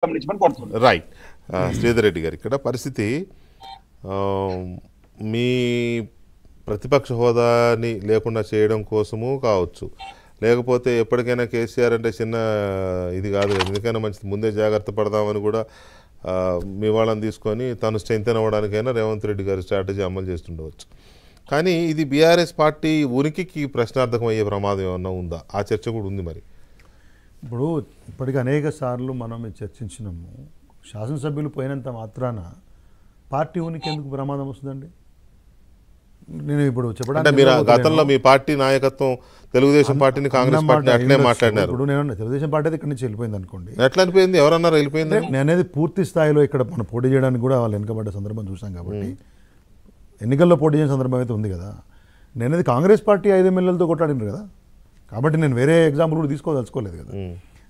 గమనించమని కోరుతున్నాను. రైట్. శ్రీధర్ రెడ్డి గారు, ఇక్కడ పరిస్థితి మీ ప్రతిపక్ష హోదాని లేకుండా చేయడం కోసము కావచ్చు, లేకపోతే ఎప్పటికైనా కేసీఆర్ అంటే చిన్న ఇది కాదు, ఎందుకైనా మంచిది ముందే జాగ్రత్త పడదామని కూడా మీ వాళ్ళని తీసుకొని తను స్ట్రెంగ్తెన్ అవ్వడానికైనా రేవంత్ రెడ్డి గారి స్ట్రాటజీ అమలు చేస్తుండవచ్చు. కానీ ఇది బీఆర్ఎస్ పార్టీ ఉనికికి ప్రశ్నార్థకం అయ్యే ప్రమాదం ఏమన్నా ఉందా? ఆ చర్చ కూడా ఉంది. మరి ఇప్పుడు ఇప్పటికీ అనేక సార్లు మనం చర్చించినాము, శాసనసభ్యులు పోయినంత మాత్రాన పార్టీ ఉనికి ఎందుకు ప్రమాదం వస్తుందండి? నేను ఇప్పుడు చెప్పడానికి మీరు గతంలో మీ పార్టీ నాయకత్వం తెలుగుదేశం పార్టీని కాంగ్రెస్ పార్టీని అట్లే మాట్లాడినారు. ఇప్పుడు నేను తెలుగుదేశం పార్టీ ఇక్కడి నుంచి వెళ్ళిపోయింది అనుకోండి, ఎట్లా అనిపోయింది? ఎవరన్నారు వెళ్ళిపోయింది? నేను అనేది పూర్తి స్థాయిలో ఇక్కడ మనం పోటీ చేయడానికి కూడా వాళ్ళు వెనుకబడ్డ సందర్భం చూసాం కాబట్టి ఎన్నికల్లో పోటీ చేసిన సందర్భం అయితే ఉంది కదా. నేనేది కాంగ్రెస్ పార్టీ 5 ఎమ్మెల్యేలతో కొట్లాడినారు కదా, కాబట్టి నేను వేరే ఎగ్జాంపుల్ కూడా తీసుకోదలుచుకోలేదు కదా.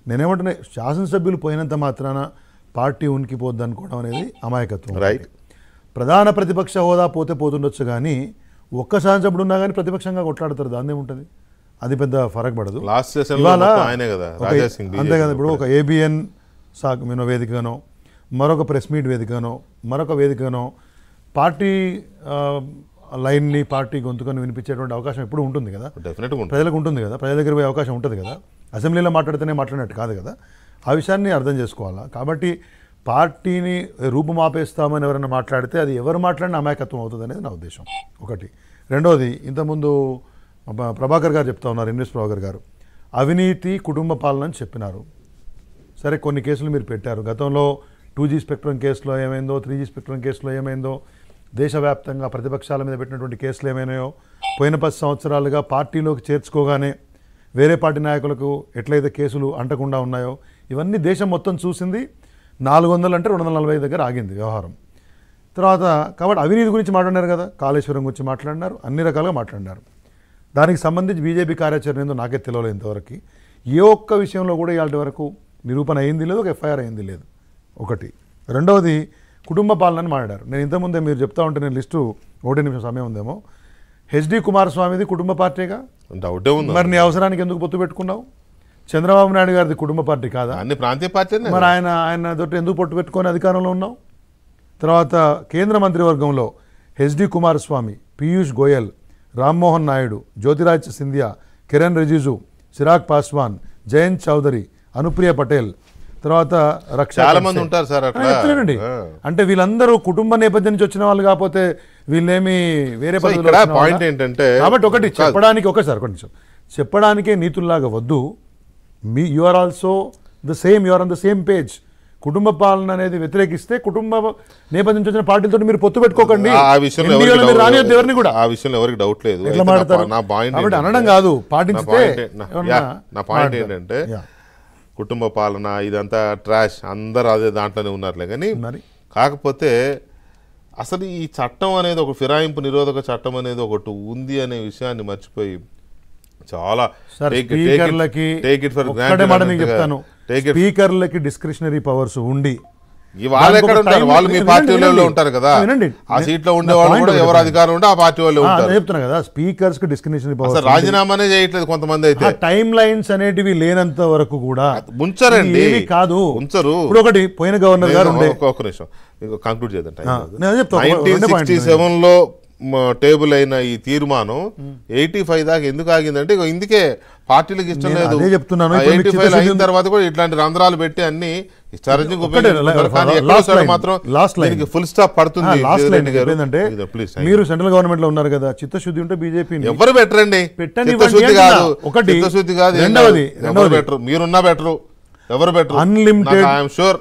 నేనేమంటున్నా, శాసనసభ్యులు పోయినంత మాత్రాన పార్టీ ఉనికి పోద్ది అనుకోవడం అనేది అమాయకత్వం. రైట్. ప్రధాన ప్రతిపక్ష హోదా పోతే పోతుండొచ్చు, కానీ ఒక్క శాసనసభ్యుడు ఉన్నా కానీ ప్రతిపక్షంగా కొట్లాడతారు, దాన్ని ఏముంటుంది, అది పెద్ద ఫరక్ పడదు. అంతే కదా. ఇప్పుడు ఒక ఏబిఎన్ వేదికగానో, మరొక ప్రెస్ మీట్ వేదికగానో, మరొక వేదికగానో పార్టీ లైన్ని, పార్టీ గొంతుకను వినిపించేటువంటి అవకాశం ఎప్పుడు ఉంటుంది కదా, ప్రజలకు ఉంటుంది కదా, ప్రజల దగ్గర పోయే అవకాశం ఉంటుంది కదా. అసెంబ్లీలో మాట్లాడితేనే మాట్లాడినట్టు కాదు కదా, ఆ విషయాన్ని అర్థం చేసుకోవాలా. కాబట్టి పార్టీని రూపుమాపేస్తామని ఎవరైనా మాట్లాడితే అది ఎవరు మాట్లాడిన అమాయకత్వం అవుతుంది అనేది నా ఉద్దేశం. ఒకటి. రెండోది, ఇంతకుముందు ప్రభాకర్ గారు చెప్తా ఉన్నారు, ఎన్ఎస్ ప్రభాకర్ గారు అవినీతి కుటుంబ పాలన అని చెప్పినారు. సరే, కొన్ని కేసులు మీరు పెట్టారు. గతంలో 2G స్పెక్ట్రమ్ కేసులో ఏమైందో, 3G స్పెక్ట్రమ్ కేసులో ఏమైందో, దేశవ్యాప్తంగా ప్రతిపక్షాల మీద పెట్టినటువంటి కేసులు ఏమైనాయో, పోయిన 10 సంవత్సరాలుగా పార్టీలోకి చేర్చుకోగానే వేరే పార్టీ నాయకులకు ఎట్లయితే కేసులు అంటకుండా ఉన్నాయో ఇవన్నీ దేశం మొత్తం చూసింది. 400 అంటే 245 దగ్గర ఆగింది వ్యవహారం. తర్వాత కాబట్టి అవినీతి గురించి మాట్లాడినారు కదా, కాళేశ్వరం గురించి మాట్లాడినారు, అన్ని రకాలుగా మాట్లాడినారు. దానికి సంబంధించి బీజేపీ కార్యాచరణ ఏందో నాకే తెలియలేదు ఇంతవరకు. ఏ ఒక్క విషయంలో కూడా ఇవాళ వరకు నిరూపణ అయింది లేదు, ఒక ఎఫ్ఐఆర్ అయింది లేదు. ఒకటి. రెండవది, కుటుంబ పాలనని మాట్లాడారు. నేను ఇంతకుముందే మీరు చెప్తా ఉంటే నేను లిస్టు 1 నిమిషం సమయం ఉందేమో, హెచ్డి కుమారస్వామిది కుటుంబ పార్టీగా, మరి నీ అవసరానికి ఎందుకు పొత్తు పెట్టుకున్నావు? చంద్రబాబు నాయుడు గారిది కుటుంబ పార్టీ కాదా? అన్ని ప్రాంతీయ పార్టీ. మరి ఆయన తోటి ఎందుకు పొట్టు పెట్టుకొని అధికారంలో ఉన్నావు? తర్వాత కేంద్ర మంత్రివర్గంలో హెచ్డి కుమారస్వామి, పీయూష్ గోయల్, రామ్మోహన్ నాయుడు, జ్యోతిరాజ్ సింధియా, కిరణ్ రిజిజు, చిరాగ్ పాస్వాన్, జయంత్ చౌదరి, అనుప్రియ పటేల్, తర్వాత చాలా మంది ఉంటారు సార్ అట్లా. అంటే వీళ్ళందరూ కుటుంబ నేపథ్యం నుంచి వచ్చిన వాళ్ళు, కాకపోతే వీళ్ళేమి వేరే పాయింట్ ఏంటంటే, కాబట్టి ఒకటి చెప్పడానికి చెప్పడానికే నీతుల్లాగా వద్దు. You are also the same, you are on the same page. కుటుంబ పాలన అనేది వ్యతిరేకిస్తే కుటుంబ నేపథ్యం నుంచి వచ్చిన పార్టీలతో మీరు పొత్తు పెట్టుకోకండి. ఆ విషయంలో ఎవరికి డౌట్ లేదు. అనడం కాదు, పాటించితే. నా పాయింట్ ఏంటంటే, కుటుంబ పాలన ఇదంతా ట్రాష్, అందరూ అదే దాంట్లోనే ఉన్నారులే. కానీ కాకపోతే అసలు ఈ చట్టం అనేది, ఒక ఫిరాయింపు నిరోధక చట్టం అనేది ఒకటి ఉంది అనే విషయాన్ని మర్చిపోయి చాలా స్పీకర్లకి డిస్క్రిషనరీ పవర్స్ ఉండి వాళ్ళు మీ పార్టీ వాళ్ళు ఉంటారు కదా, ఆ సీట్ లో ఉండే వాళ్ళు కూడా ఎవరు అధికారం ఉంటే ఆ పార్టీ వాళ్ళు చెప్తున్నా కదా, స్పీకర్స్ కి డిస్క్రిషనరీ పవర్స్ రాజీనామానే చేయట్లేదు కొంతమంది. అయితే టైం లైన్స్ అనేటివి లేనంత వరకు కూడా ఉంచరండి, కాదు ఉంచరు. ఇప్పుడు ఒకటి, పోయిన గవర్నర్ గారు ఒక నిమిషం కంక్లూడ్ చేద్దాం. 1967లో టేబుల్ అయిన ఈ తీర్మానం 85 దాకా ఎందుకు ఆగిందంటే, ఇందుకే పార్టీలకు ఇష్టం లేదు. 85 అయిన తర్వాత కూడా ఇట్లాంటి రంధ్రాలు పెట్టి అన్ని మాత్రం ఫుల్ స్టాప్ పడుతుంది. మీరు సెంట్రల్ గవర్నమెంట్ లో ఉన్నారు కదా, చిత్తశుద్ధి ఉంటే బీజేపీ ఎవరు బెటరండి, చిత్తశుద్ధి కాదు, చిత్తశుద్ధి కాదు, ఎవరు బెటరు? మీరున్నా బెటరు, ఎవరు బెటరు? Unlimited, I'm sure